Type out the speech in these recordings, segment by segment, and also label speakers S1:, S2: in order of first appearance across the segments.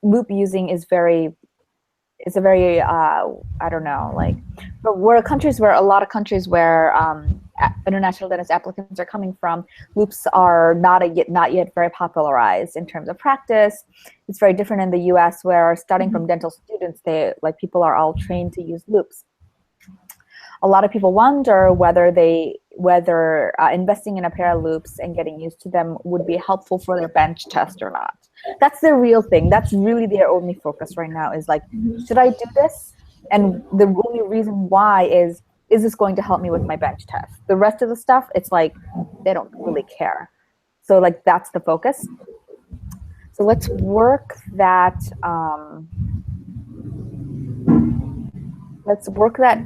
S1: loop using is a very I don't know, like, but where countries where a lot of countries where international dentist applicants are coming from, loops are not yet very popularized in terms of practice. It's very different in the US, where starting from dental students, people are all trained to use loops. A lot of people wonder whether investing in a pair of loops and getting used to them would be helpful for their bench test or not. That's the real thing. That's really their only focus right now, is like, should I do this? And the only reason why is this going to help me with my bench test? The rest of the stuff, it's like, they don't really care. So like, that's the focus. So let's work that,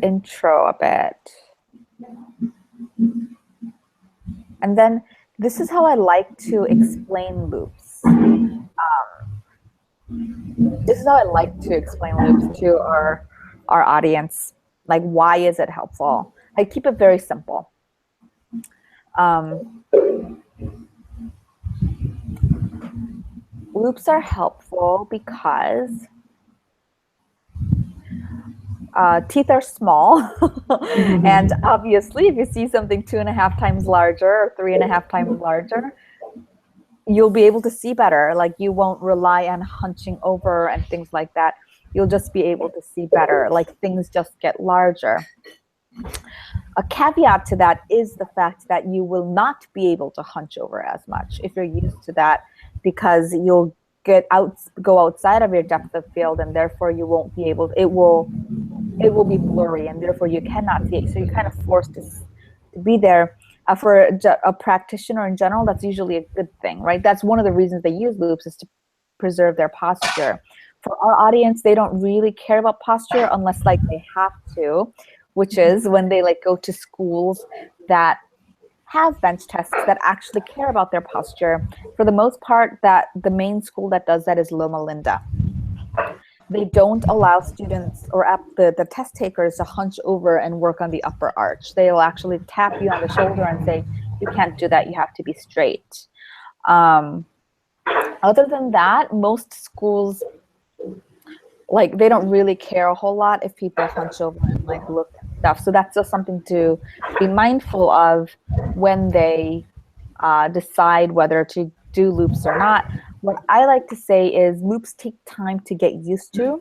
S1: intro a bit. And then this is how I like to explain loops. This is how I like to explain loops to our audience. Like, why is it helpful? I keep it very simple. Loops are helpful because teeth are small. And obviously, if you see something 2.5 times larger or 3.5 times larger, you'll be able to see better. Like, you won't rely on hunching over and things like that. You'll just be able to see better. Like, things just get larger. A caveat to that is the fact that you will not be able to hunch over as much if you're used to that, because you'll go outside of your depth of field, and therefore you won't be able, it will be blurry, and therefore you cannot see it. So you're kind of forced to be there. For a practitioner in general, that's usually a good thing, right? That's one of the reasons they use loops, is to preserve their posture. For our audience, they don't really care about posture unless like they have to, which is when they like go to schools that have bench tests that actually care about their posture. For the most part, that the main school that does that is Loma Linda. They don't allow students or the test takers to hunch over and work on the upper arch. They'll actually tap you on the shoulder and say, you can't do that, you have to be straight. Other than that, most schools, like, they don't really care a whole lot if people hunch over and like look at stuff. So that's just something to be mindful of when they decide whether to do loops or not. What I like to say is loops take time to get used to.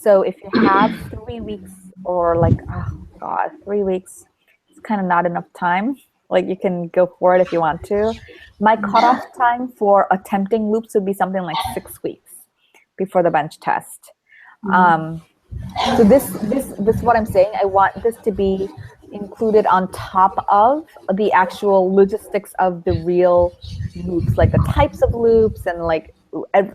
S1: So if you have 3 weeks, or like, oh God, 3 weeks, it's kind of not enough time. Like, you can go for it if you want to. My cutoff time for attempting loops would be something like 6 weeks before the bench test. So this what I'm saying, I want this to be included on top of the actual logistics of the real loops, like the types of loops and like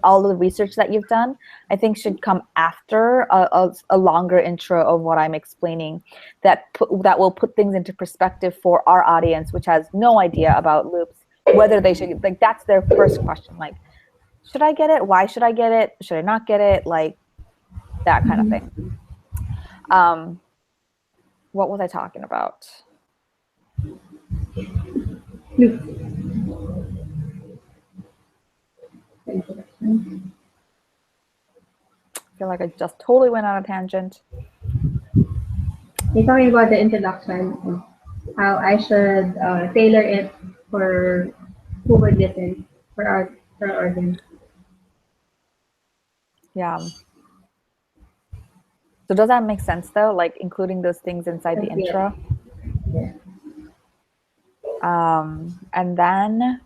S1: all the research that you've done. I think should come after a longer intro of what I'm explaining, that will put things into perspective for our audience, which has no idea about loops, whether they should, like, that's their first question, like, should I get it? Why should I get it? Should I not get it? Like, that kind of thing. What was I talking about? I feel like I just totally went on a tangent.
S2: You're talking about the introduction, how I should tailor it for who would listen, for our audience.
S1: Yeah. So does that make sense though? Like, including those things inside the intro?
S2: Yeah.
S1: And then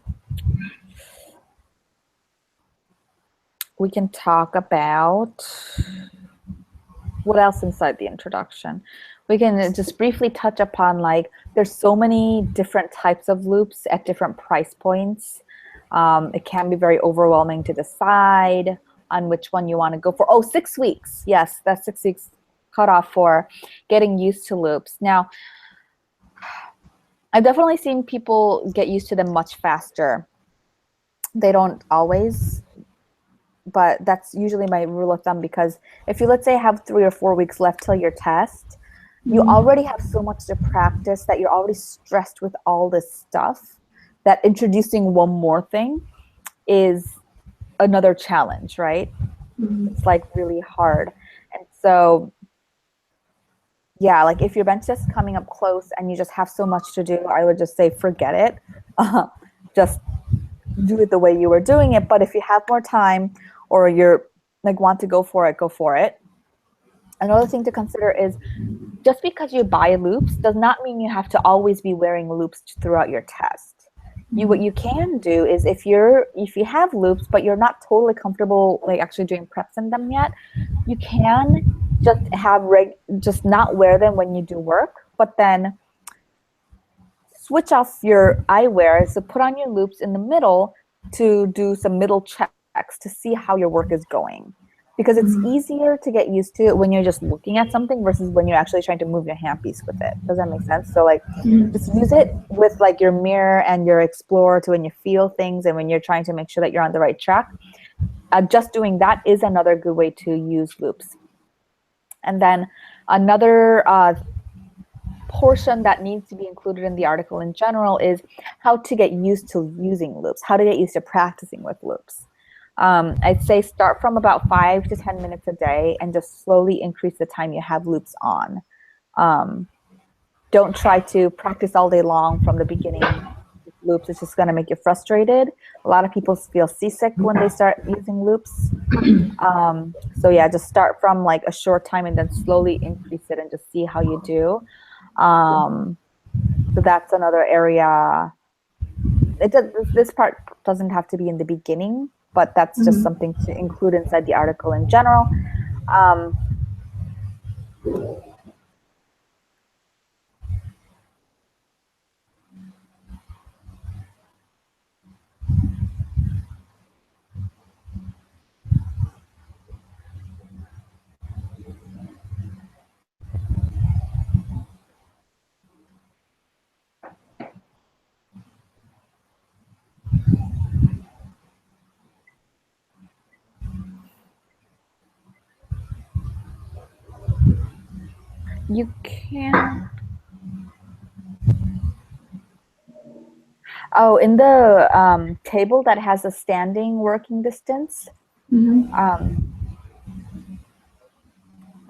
S1: we can talk about what else inside the introduction. We can just briefly touch upon, like, there's so many different types of loops at different price points. It can be very overwhelming to decide on which one you want to go for. Oh, 6 weeks. Yes, that's 6 weeks cutoff for getting used to loops. Now, I've definitely seen people get used to them much faster. They don't always, but that's usually my rule of thumb, because if you, let's say, have 3 or 4 weeks left till your test, you already have so much to practice that you're already stressed with all this stuff, that introducing one more thing is another challenge, right?
S2: Mhm.
S1: It's like really hard. And so, yeah, like if your bench test is coming up close and you just have so much to do, I would just say forget it. Just do it the way you were doing it. But if you have more time or you're like want to go for it, go for it. Another thing to consider is just because you buy loops does not mean you have to always be wearing loops throughout your test. What you can do is if you have loops but you're not totally comfortable like actually doing preps in them yet, you can just have just not wear them when you do work, but then switch off your eyewear. So put on your loops in the middle to do some middle checks to see how your work is going. Because it's easier to get used to it when you're just looking at something versus when you're actually trying to move your handpiece with it. Does that make sense? So like just use it with like your mirror and your Explorer to when you feel things and when you're trying to make sure that you're on the right track. Just doing that is another good way to use loops. And then another portion that needs to be included in the article in general is how to get used to using loops, how to get used to practicing with loops. I'd say start from about 5 to 10 minutes a day and just slowly increase the time you have loops on. Don't try to practice all day long from the beginning with loops. It's just going to make you frustrated. A lot of people feel seasick when they start using loops. So yeah, just start from like a short time and then slowly increase it and just see how you do. So that's another area. This part doesn't have to be in the beginning, but that's just something to include inside the article in general. You can. Oh, in the table that has a standing working distance,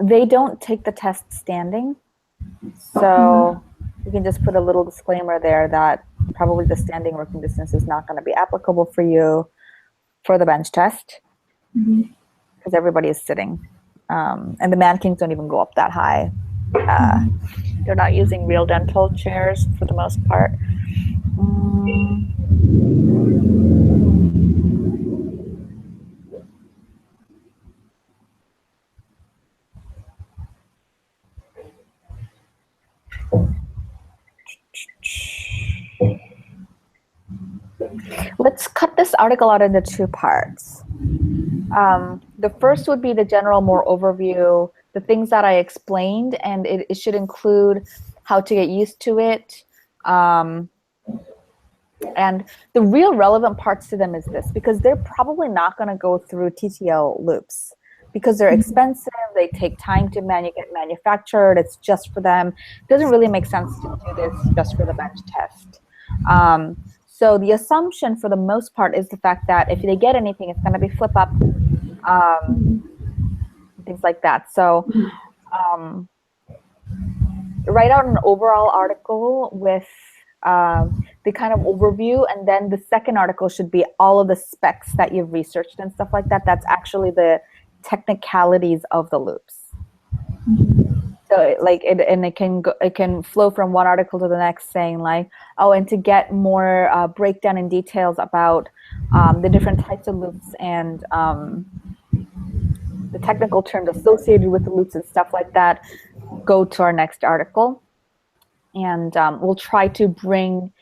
S1: they don't take the test standing. So you can just put a little disclaimer there that probably the standing working distance is not going to be applicable for you for the bench test because everybody is sitting. And the mannequins don't even go up that high. They're not using real dental chairs for the most part. Let's cut this article out into two parts. The first would be the general, more overview, the things that I explained, and it should include how to get used to it. And the real relevant parts to them is this, because they're probably not going to go through TTL loops because they're expensive, they take time to get manufactured, it's just for them. It doesn't really make sense to do this just for the bench test. So the assumption for the most part is the fact that if they get anything, it's going to be flip up, things like that. So write out an overall article with the kind of overview, and then the second article should be all of the specs that you've researched and stuff like that. That's actually the technicalities of the loops. So like it can flow from one article to the next, saying like, oh, and to get more breakdown and details about the different types of loops and the technical terms associated with the loops and stuff like that, go to our next article. And we'll try to bring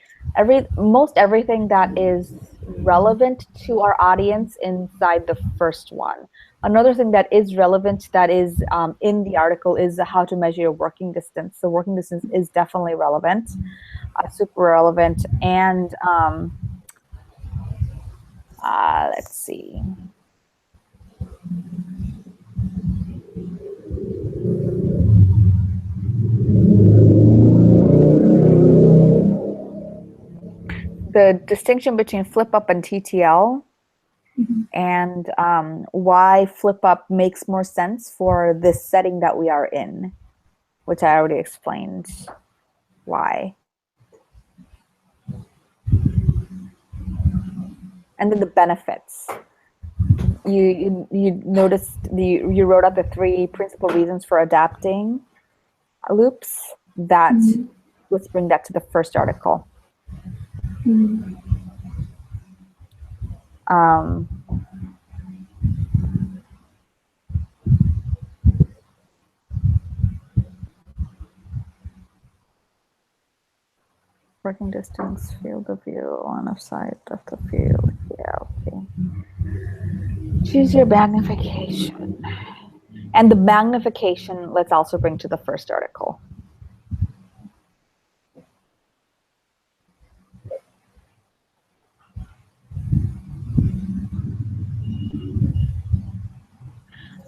S1: most everything that is relevant to our audience inside the first one. Another thing that is relevant that is in the article is how to measure your working distance. So working distance is definitely relevant, super relevant. And let's see. The distinction between flip up and TTL and why flip up makes more sense for this setting that we are in, which I already explained why. And then the benefits. You noticed you wrote out the 3 principal reasons for adapting loops. That let's bring that to the first article. Working distance, field of view, line of sight of the field. Yeah, okay. Choose your magnification. And the magnification, let's also bring to the first article.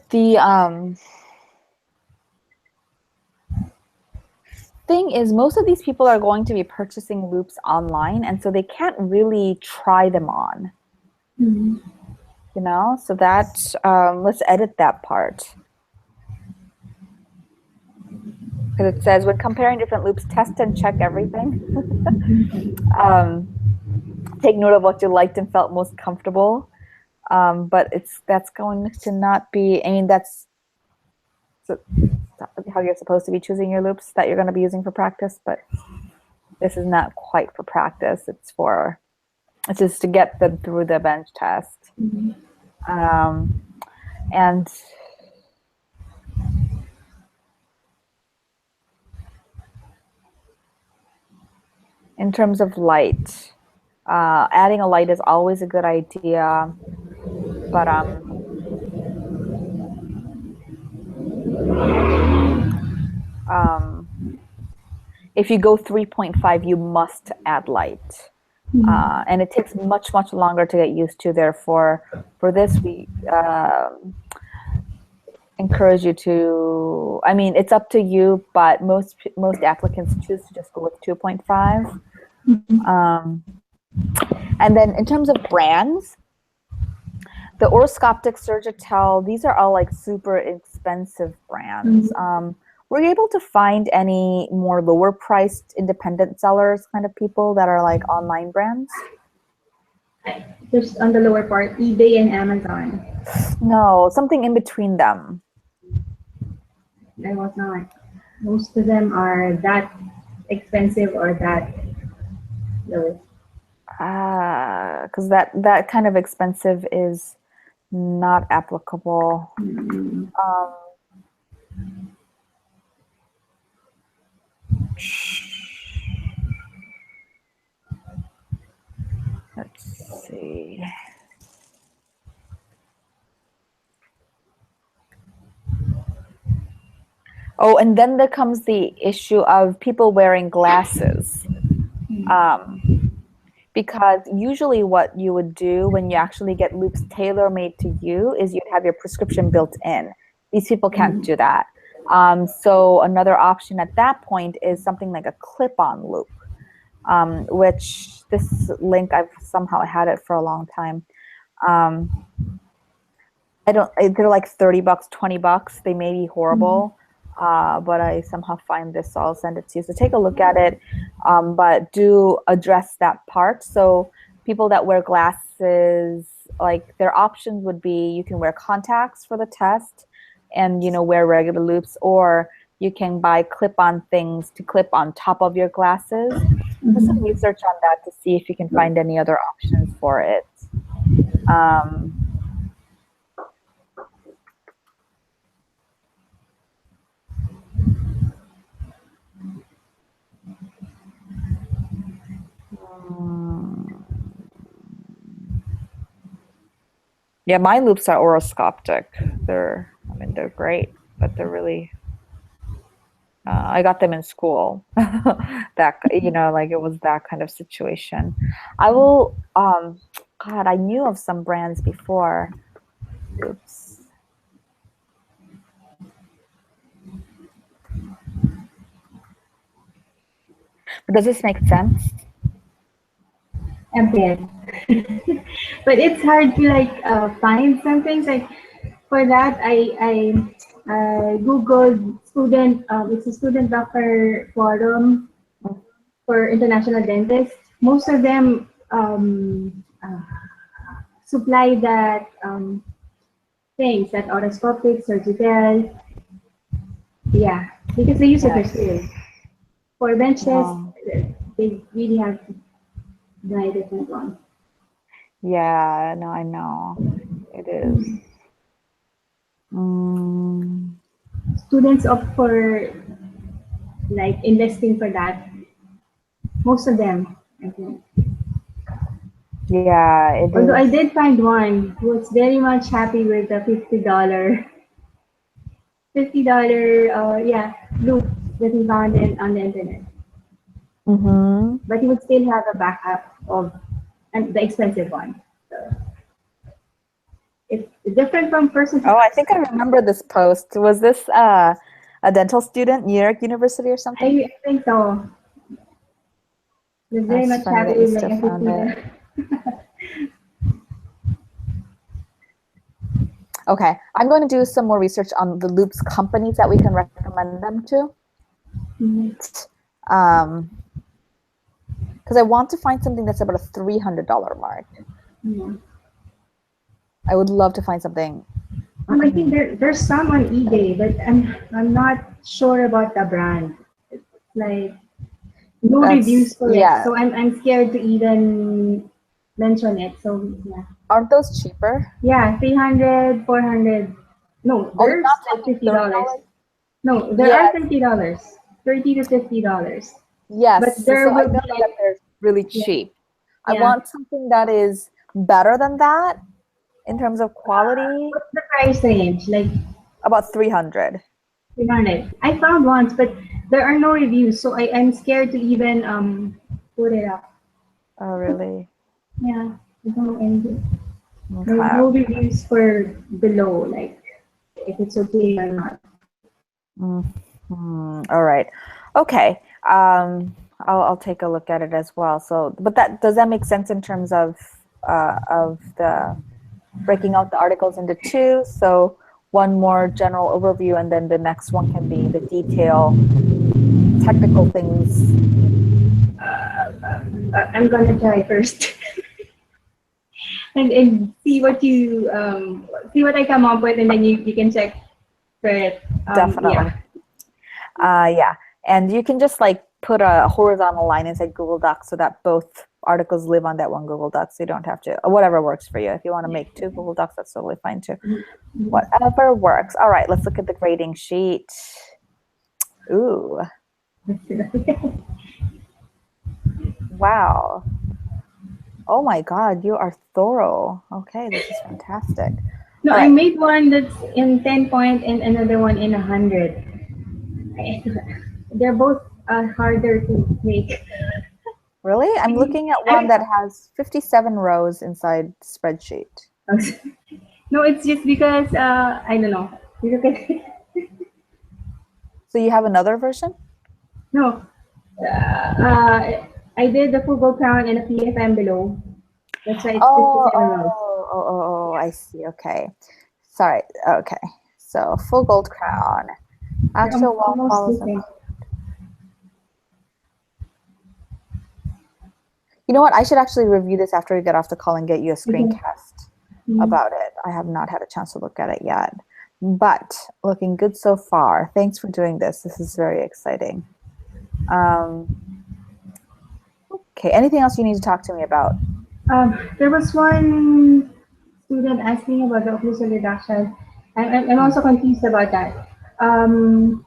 S1: The thing is, most of these people are going to be purchasing loops online, and so they can't really try them on. You know, so that let's edit that part. Because it says when comparing different loops, test and check everything. Take note of what you liked and felt most comfortable. But that's going to not be, I mean, that's how you're supposed to be choosing your loops that you're going to be using for practice, but this is not quite for practice. It's just to get them through the bench test. And in terms of light, adding a light is always a good idea, but if you go 3.5, you must add light. And it takes much longer to get used to. Therefore, for this, we encourage you to, I mean, it's up to you, but most applicants choose to just go with 2.5. And then in terms of brands, the Oroscoptic, Surgitel, these are all like super expensive brands. Were you able to find any more lower priced independent sellers kind of people that are like online brands?
S2: Just on the lower part, eBay and Amazon.
S1: No, something in between them.
S2: I was not. Most of them are that expensive or that low.
S1: Because that kind of expensive is not applicable. Let's see. Oh, and then there comes the issue of people wearing glasses. Because usually what you would do when you actually get loops tailor-made to you is you'd have your prescription built in. These people can't do that. So another option at that point is something like a clip-on loop, which this link, I've somehow had it for a long time. They're like $30, $20. They may be horrible. But I somehow find this, so I'll send it to you. So take a look at it, but do address that part. So people that wear glasses, like their options would be you can wear contacts for the test and, you know, wear regular loops, or you can buy clip-on things to clip on top of your glasses. Do some research on that to see if you can find any other options for it. Yeah, my loops are oroscoptic. They're great, but they're really. I got them in school. That, you know, like it was that kind of situation. I will. God, I knew of some brands before. Oops. But does this make sense?
S2: a bit. But it's hard to like find some things. Like for that, I googled student. It's a student doctor forum for international dentists. Most of them supply that things, that orthoscopic, surgical. Yeah, because they use it for
S1: Yes.
S2: school. For benches,
S1: Oh,
S2: they really have to buy different ones.
S1: yeah, no, I know. It is. Mm,
S2: Students opt for like investing for that. Most of them, I think.
S1: yeah, it
S2: Although I
S1: is.
S2: did find one who was very much happy with the $50 yeah, loop that he found on the internet.
S1: Mm-hmm.
S2: But he would still have a backup of and the expensive one. So it's different from person to
S1: Oh, I
S2: person.
S1: think I remember this post. Was this a dental student, New York University or something?
S2: I think so. He was very
S1: That's
S2: much
S1: funny
S2: happy
S1: that you
S2: with like
S1: still
S2: a
S1: found it.
S2: $50.
S1: Okay, I'm going to do some more research on the loops companies that we can recommend them to.
S2: Mhm.
S1: Because I want to find something that's about a $300 mark.
S2: Yeah.
S1: I would love to find something.
S2: I think there's some on eBay, but I'm not sure about the brand. It's like no reviews
S1: That's,
S2: for it,
S1: yeah.
S2: so I'm scared to even mention it. So yeah,
S1: Aren't those cheaper?
S2: yeah, 300, 400. No,
S1: Oh, you're
S2: there's
S1: not
S2: like
S1: talking
S2: $50.
S1: $30?
S2: No, there are
S1: Yes,
S2: $30, $30 to $50. But
S1: yes.
S2: there
S1: So I
S2: will
S1: know
S2: be
S1: that
S2: like
S1: they're really
S2: yeah,
S1: cheap. I
S2: yeah.
S1: want something that is better than that in terms of quality,
S2: What's the price range? Like
S1: about 300.
S2: 300. I found once, but there are no reviews, so I'm scared to even put it up.
S1: Oh, really?
S2: Yeah, no, and
S1: Okay.
S2: no reviews for below, like if it's okay or not.
S1: All right. Okay. I'll take a look at it as well. So, but that does that make sense in terms of the breaking out the articles into two? So one more general overview, and then the next one can be the detail, technical things.
S2: I'm gonna try first and see what I come up with, and then you can check for it.
S1: Definitely.
S2: Yeah.
S1: Yeah. And you can just like put a horizontal line inside Google Docs so that both articles live on that one Google Docs. So you don't have to, whatever works for you. If you want to make two Google Docs, that's totally fine too. Whatever works. All right, let's look at the grading sheet. Ooh, wow. Oh my God, you are thorough. Okay, this is fantastic.
S2: No,
S1: All
S2: I
S1: right.
S2: made one that's in 10 point and another one in 100. They're both harder to make.
S1: Really? I'm looking at one
S2: I,
S1: that has 57 rows inside spreadsheet.
S2: no, it's just because I don't know. You look at
S1: So you have another version?
S2: no. I did the full gold crown and a PFM below. That's why it's
S1: Oh,
S2: 57 rows.
S1: oh, oh, oh, oh, I see. Okay. Sorry. Okay. So full gold crown.
S2: They're
S1: Actual wall
S2: almost
S1: follows.
S2: the same.
S1: You know what? I should actually review this after we get off the call and get you a
S2: Okay.
S1: screencast
S2: Mhm.
S1: about it. I have not had a chance to look at it yet, but looking good so far. Thanks for doing this. This is very exciting. Um, okay. Anything else you need to talk to me about?
S2: There was one student asking about the occlusal reduction. I'm also confused about that. Um,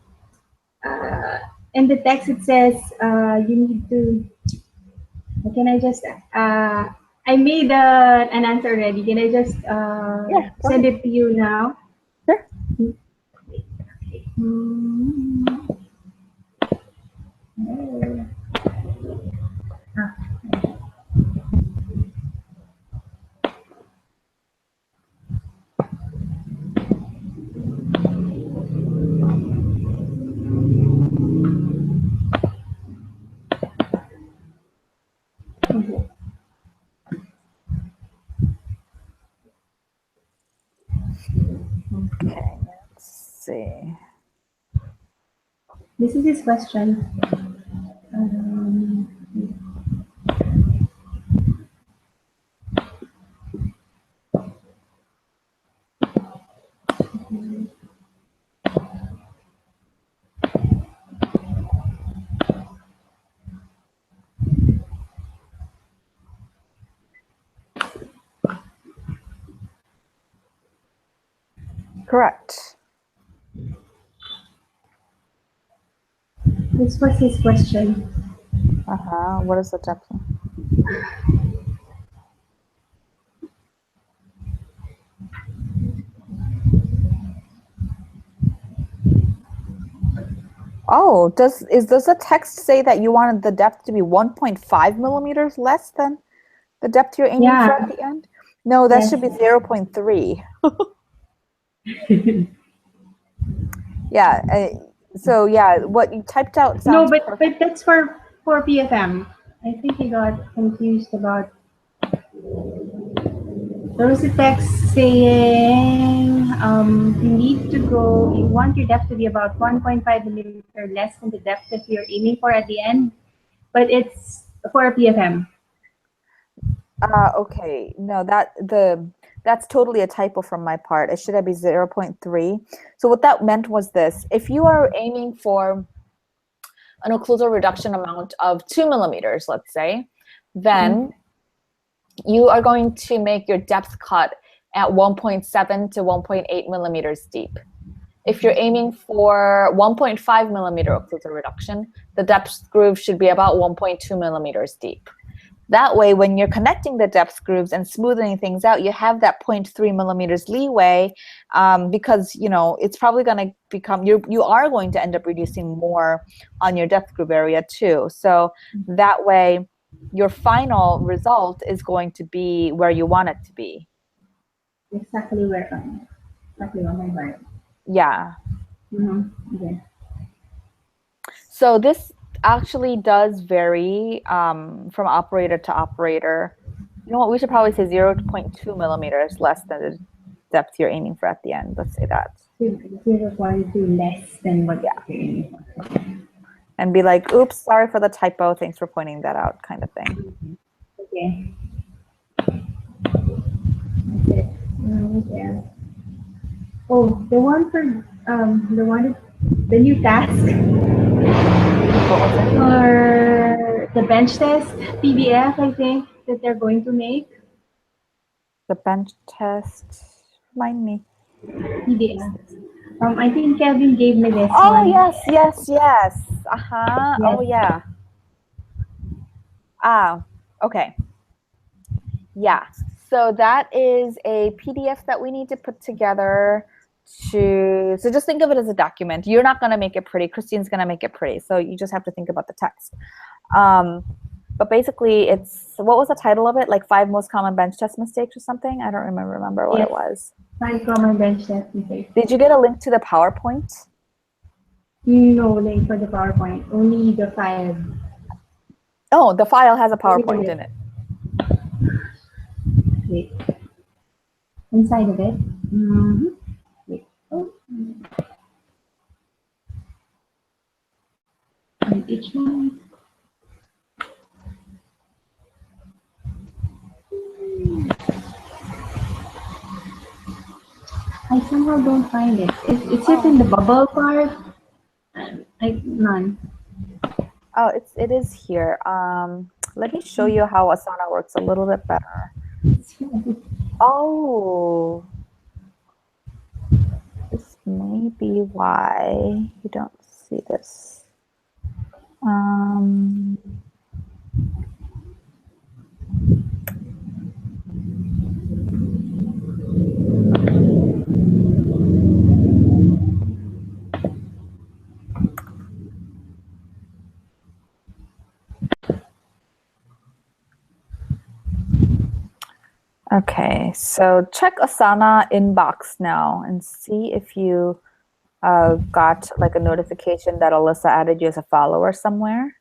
S2: uh, in the text, it says you need to. Can I just? I made an answer already. Can I just
S1: Yeah, go
S2: send
S1: ahead.
S2: it to you now?
S1: Sure.
S2: Hmm. Oh. Ah, okay.
S1: Okay, let's see.
S2: This is his question.
S1: Correct.
S2: This was his question.
S1: What is the depth? Oh, does the text say that you wanted the depth to be 1.5 millimeters less than the depth you're aiming for at the end? No, that should be 0.3. Yeah. So yeah, what you typed out sounds
S2: No,
S1: perfect.
S2: but that's for PFM. I think he got confused about. There was a text saying you need to go. You want your depth to be about 1.5 millimeter less than the depth that you're aiming for at the end, but it's for PFM.
S1: Okay. No, that's totally a typo from my part. It should have be 0.3. So what that meant was this: if you are aiming for an occlusal reduction amount of 2 millimeters, let's say, then you are going to make your depth cut at 1.7 to 1.8 millimeters deep. If you're aiming for 1.5 millimeter occlusal reduction, the depth groove should be about 1.2 millimeters deep. That way, when you're connecting the depth grooves and smoothing things out, you have that 0.3 millimeters leeway, because it's probably going to become you are going to end up reducing more on your depth groove area too. So that way, your final result is going to be where you want it to be.
S2: Exactly on my part.
S1: Yeah.
S2: Okay.
S1: So this actually does vary from operator to operator. You know what? We should probably say 0.2 millimeters less than the depth you're aiming for at the end. Let's say that.
S2: 0.2 less than what you're aiming for.
S1: And be like, oops, sorry for the typo. Thanks for pointing that out, kind of thing.
S2: Okay. That's it. Yeah. Oh, the one for the new task or the bench test PDF, I think that they're going to make.
S1: The bench test. Remind me.
S2: PDF. I think Kevin gave me this
S1: Oh,
S2: one.
S1: yes. Uh-huh.
S2: Yes.
S1: Oh, yeah. Okay. Yeah. So that is a PDF that we need to put together so just think of it as a document. You're not going to make it pretty. Christine's going to make it pretty. So you just have to think about the text. But basically what was the title of it? Like 5 most common bench test mistakes or something? I don't remember what it was.
S2: 5 common bench test mistakes.
S1: Did you get a link to the PowerPoint?
S2: No link for the PowerPoint. Only the file.
S1: Oh, the file has a PowerPoint in it.
S2: Wait. Inside of it. Wait. Oh. And each one. I somehow don't find it. Is it in the bubble part? None.
S1: Oh, it is here. Let me show you how Asana works a little bit better. Oh, this may be why you don't see this. Okay, so check Asana inbox now and see if you got like a notification that Alyssa added you as a follower somewhere.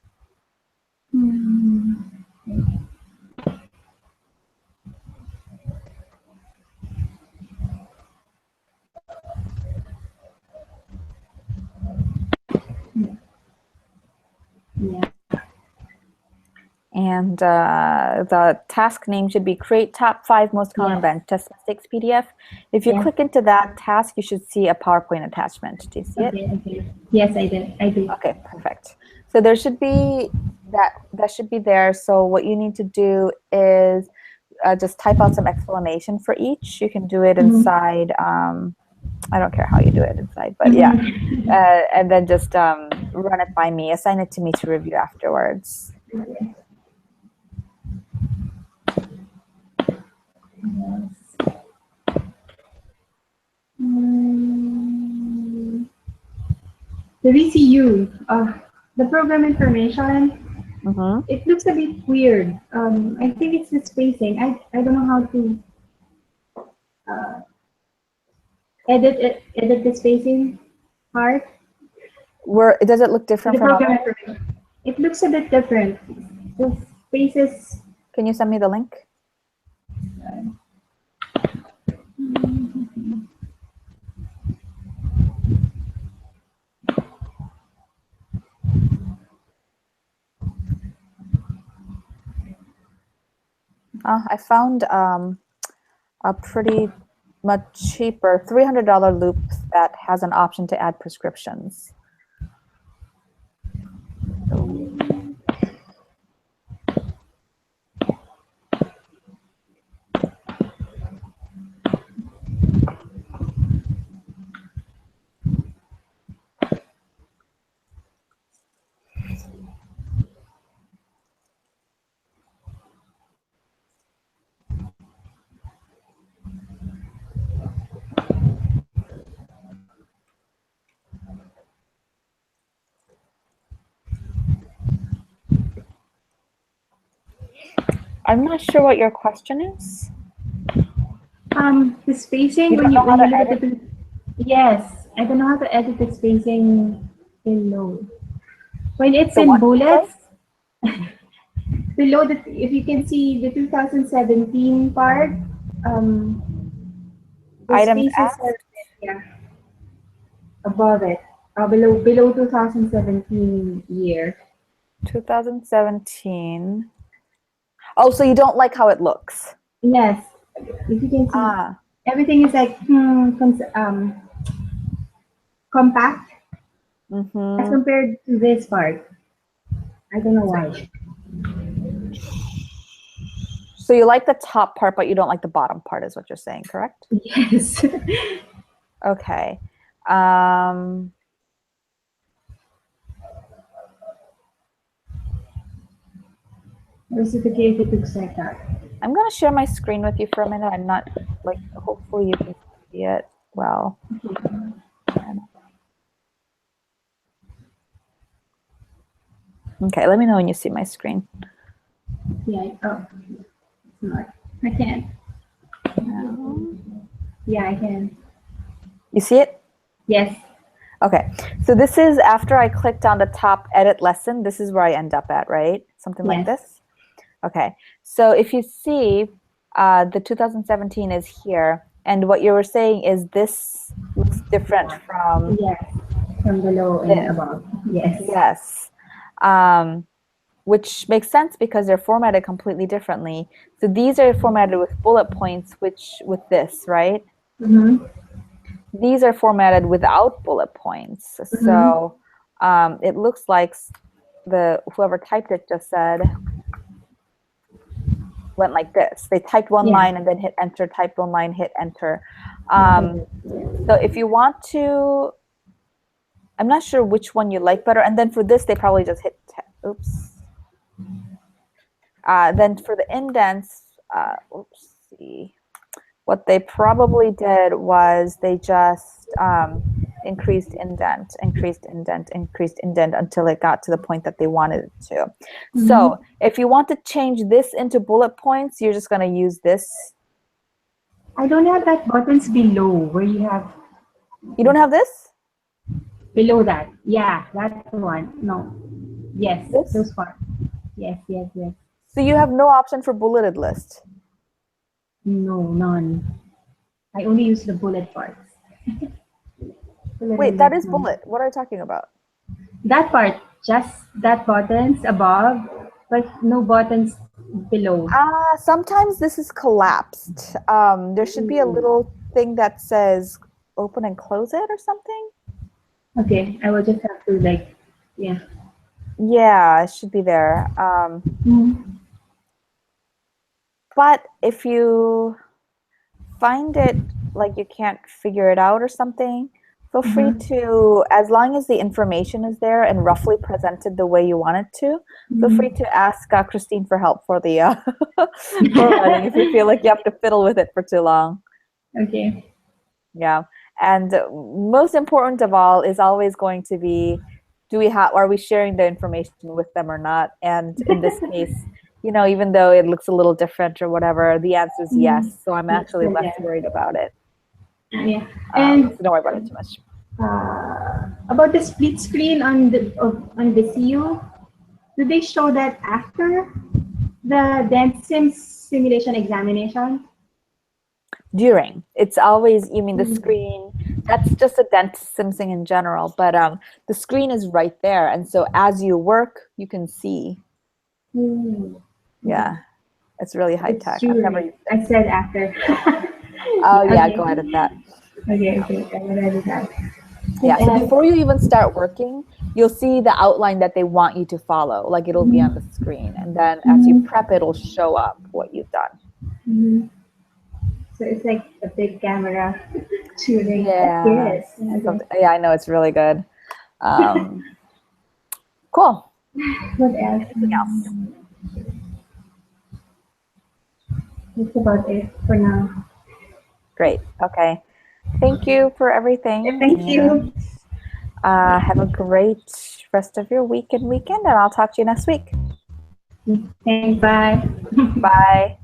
S1: And the task name should be create top 5 most common
S2: Yes.
S1: bench test mistakes PDF. If you
S2: Yeah.
S1: click into that task, you should see a PowerPoint attachment. Do you see it?
S2: Okay. Yes, I did. I do.
S1: Okay, perfect. So there should be that should be there. So what you need to do is just type out some explanation for each. You can do it inside. I don't care how you do it inside, but yeah. And then just run it by me. Assign it to me to review afterwards.
S2: Yes. The VCU, the program information, it looks a bit weird. I think it's the spacing. I don't know how to edit the spacing part.
S1: Does it look different
S2: The
S1: from
S2: program
S1: others?
S2: information. It looks a bit different. The spaces.
S1: Can you send me the link? I found a pretty much cheaper $300 loop that has an option to add prescriptions. I'm not sure what your question is.
S2: The spacing
S1: You
S2: when
S1: don't
S2: you
S1: know how to
S2: look at
S1: edit?
S2: the yes, I don't know how to edit the spacing below. When it's
S1: The
S2: in
S1: what?
S2: bullets, below the if you can see the 2017 part, the
S1: Items
S2: spaces
S1: asked?
S2: are yeah above it, below 2017 year.
S1: 2017. Oh, so you don't like how it looks?
S2: Yes, if you can see,
S1: Ah.
S2: everything is like compact as compared to this part. I don't know why.
S1: So you like the top part, but you don't like the bottom part, is what you're saying, correct?
S2: Yes.
S1: Okay.
S2: This is the case. It looks like that.
S1: I'm going to share my screen with you for a minute. I'm not, like, hopefully you can see it well. Okay, let me know when you see my screen.
S2: Yeah. Oh, it's not. I can't. Yeah, I can.
S1: You see it?
S2: Yes.
S1: Okay, so this is after I clicked on the top edit lesson. This is where I end up at, right? Something like this. Okay, so if you see, the 2017 is here, and what you were saying is this looks different from
S2: Yes. From below and above. Yes.
S1: Yes. Which makes sense because they're formatted completely differently. So these are formatted with bullet points, which with this, right? These are formatted without bullet points. So it looks like whoever typed it just said, went like this. They typed one line and then hit enter, typed one line, hit enter. So if you want to, I'm not sure which one you like better. And then for this, they probably just hit, oops. Then for the indents, let's see. What they probably did was they just increased indent until it got to the point that they wanted it to. So if you want to change this into bullet points, you're just going to use this.
S2: I don't have that buttons below where you have.
S1: You don't have this?
S2: Below that. Yeah, that one. No. Yes,
S1: This?
S2: those parts. Yes.
S1: So you have no option for bulleted list?
S2: No, none. I only use the bullet parts.
S1: Wait, that is bullet. What are you talking about?
S2: That part, just that buttons above but no buttons below.
S1: Sometimes this is collapsed. There should be a little thing that says open and close it or something.
S2: Okay, I will just have to like, yeah.
S1: Yeah, it should be there.
S2: Mhm.
S1: But if you find it like you can't figure it out or something, feel free to, as long as the information is there and roughly presented the way you want it to, feel free to ask Christine for help for the formatting if you feel like you have to fiddle with it for too long.
S2: Okay.
S1: Yeah. And most important of all is always going to be, are we sharing the information with them or not? And in this case, even though it looks a little different or whatever, the answer is yes. So I'm actually less worried about it.
S2: Yeah. And
S1: so don't worry about it too much.
S2: about the split screen on the CU, do they show that after the DentSim simulation examination?
S1: During. It's always, you mean the screen, that's just a DentSim thing in general, but the screen is right there. And so as you work, you can see. Yeah, it's really high tech.
S2: I said after.
S1: Oh, yeah, go ahead with that.
S2: Okay, I'm gonna do that.
S1: Yeah, so before you even start working, you'll see the outline that they want you to follow. Like it'll be on the screen. And then as you prep, it'll show up what you've done.
S2: So it's like a big camera shooting.
S1: Yeah. Yeah, I know, it's really good. Cool.
S2: What else?
S1: Anything else?
S2: That's about it for now.
S1: Great. Okay. Thank you for everything.
S2: Yeah, thank you.
S1: Have a great rest of your week and weekend, and I'll talk to you next week.
S2: Thanks. Bye.
S1: Bye.